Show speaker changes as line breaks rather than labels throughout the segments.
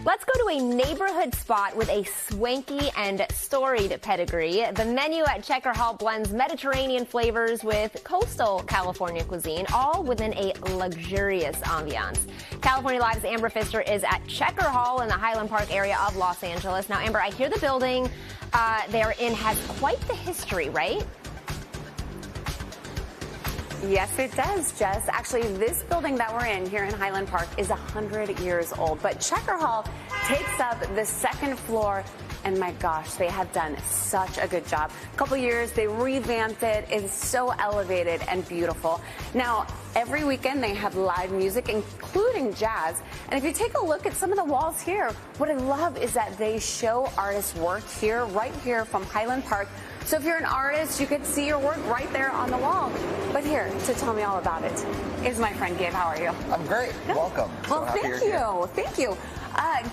Let's go to a neighborhood spot with a swanky and storied pedigree. The menu at Checker Hall blends Mediterranean flavors with coastal California cuisine, all within a luxurious ambiance. California Live's Amber Pfister is at Checker Hall in the Highland Park area of Los Angeles. Now, Amber, I hear the building they're in has quite the history, right?
Yes, it does, Jess. Actually, this building that we're in here in Highland Park is 100 years old. But Checker Hall takes up the second floor, and my gosh, they have done such a good job. A couple years, they revamped it. It's so elevated and beautiful. Now, every weekend they have live music, including jazz. And if you take a look at some of the walls here, what I love is that they show artists' work here, right here from Highland Park. So if you're an artist, you could see your work right there on the wall. But here, to tell me all about it, is my friend Gabe. How are you?
I'm great. Good. Welcome.
Well, thank you. Thank you.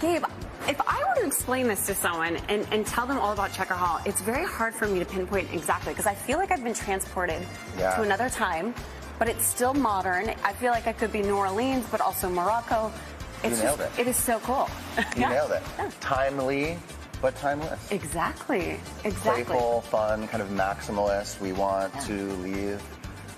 Gabe, if I were to explain this to someone and tell them all about Checker Hall, it's very hard for me to pinpoint exactly because I feel like I've been transported to another time, but it's still modern. I feel like I could be New Orleans, but also Morocco.
You nailed it.
It is so cool.
You nailed it. Yeah. Timely, but timeless.
Exactly.
Playful, fun, kind of maximalist. We want to leave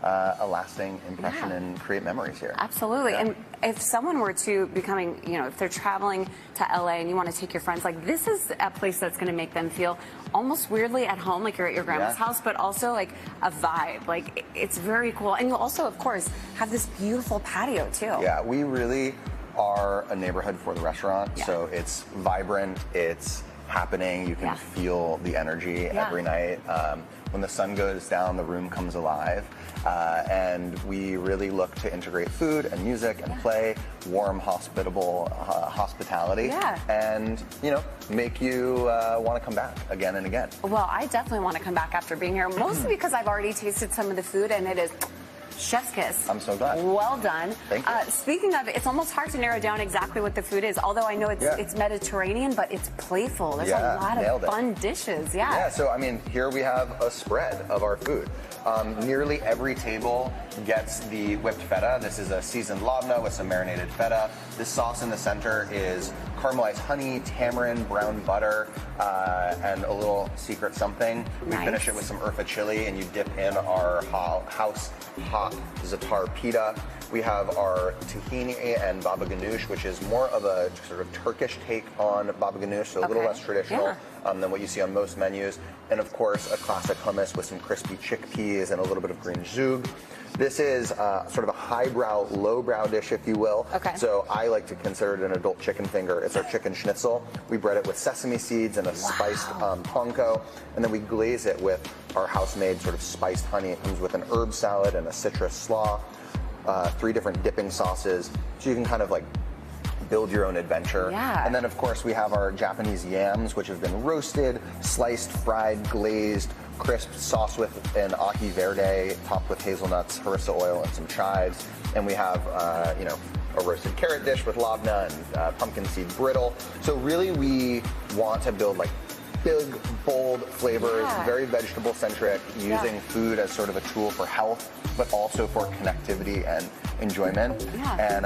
a lasting impression and create memories here.
Absolutely. And if someone were to be coming, if they're traveling to LA and you want to take your friends, like this is a place that's going to make them feel almost weirdly at home, like you're at your grandma's house, but also like a vibe. Like it's very cool. And you'll also, of course, have this beautiful patio too.
Yeah, we really are a neighborhood for the restaurant. Yeah. So it's vibrant, it's happening. You can feel the energy every night. When the sun goes down, the room comes alive. And we really look to integrate food and music and play, warm, hospitable hospitality, and, make you want to come back again and again.
Well, I definitely want to come back after being here, mostly because I've already tasted some of the food, and it is chef's kiss.
I'm so glad.
Well done.
Thank you.
Speaking of, it's almost hard to narrow down exactly what the food is, although I know it's Mediterranean, but it's playful. There's a lot of fun dishes. Yeah,
so I mean, here we have a spread of our food. Nearly every table gets the whipped feta. This is a seasoned labna with some marinated feta. This sauce in the center is caramelized honey, tamarind, brown butter, and a little secret something. We finish it with some urfa chili, and you dip in our house hot za'atar pita. We have our tahini and baba ganoush, which is more of a sort of Turkish take on baba ganoush, so a little less traditional than what you see on most menus. And of course, a classic hummus with some crispy chickpeas and a little bit of green zhoug. This is sort of a highbrow, lowbrow dish, if you will. So I like to consider it an adult chicken finger. It's our chicken schnitzel. We bread it with sesame seeds and a spiced panko, and then we glaze it with our house-made sort of spiced honey. It comes with an herb salad and a citrus slaw, 3 different dipping sauces, so you can kind of like build your own adventure. And then, of course, we have our Japanese yams, which have been roasted, sliced, fried, glazed, crisp, sauce with an ahi verde, topped with hazelnuts, harissa oil, and some chives. And we have, a roasted carrot dish with labna and pumpkin seed brittle. So really, we want to build like big, bold flavors, very vegetable-centric, using food as sort of a tool for health, but also for connectivity and enjoyment. And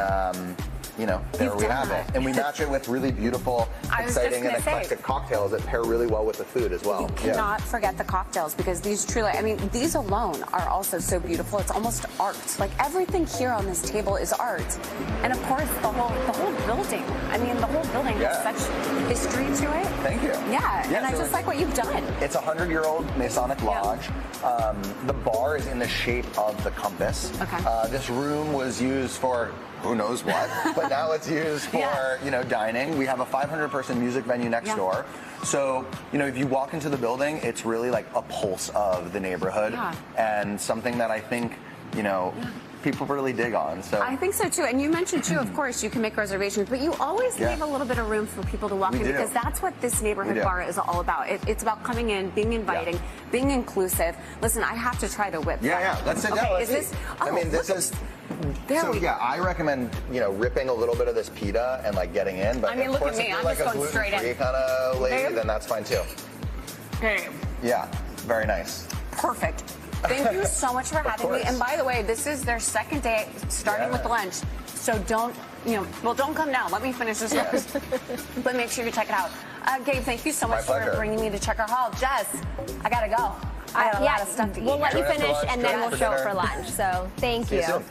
there we have it. And we match it with really beautiful, exciting, and eclectic cocktails that pair really well with the food as well.
You cannot forget the cocktails, because these truly, I mean, these alone are also so beautiful. It's almost art. Like everything here on this table is art. And of course, the whole building. I mean, the whole building has such history to it.
Thank you.
And I just like what you've done.
It's a 100-year-old Masonic lodge. The bar is in the shape of the compass. This room was used for who knows what, but now it's used for, dining. We have a 500-person music venue next door. So, if you walk into the building, it's really like a pulse of the neighborhood and something that I think, people really dig on. So
I think so too. And you mentioned too, of course, you can make reservations, but you always leave a little bit of room for people to walk in, because that's what this neighborhood bar is all about. It's about coming in, being inviting, being inclusive. Listen, I have to try the whip.
Let's sit down. This is. I recommend, ripping a little bit of this pita and like getting in. But
I mean, look at me, I'm
like
just going straight in.
If you're kind of lady, then that's fine too. Yeah, very nice.
Perfect. Thank you so much for having me. And by the way, this is their second day starting with lunch. So don't well, don't come now. Let me finish this roast. But make sure you check it out. Gabe, thank you so much for bringing me to Checker Hall. Jess, I got to go. I got a lot of stuff to eat.
We'll let you finish,
lunch,
and then we'll show up
dinner.
for lunch. So thank
See you soon.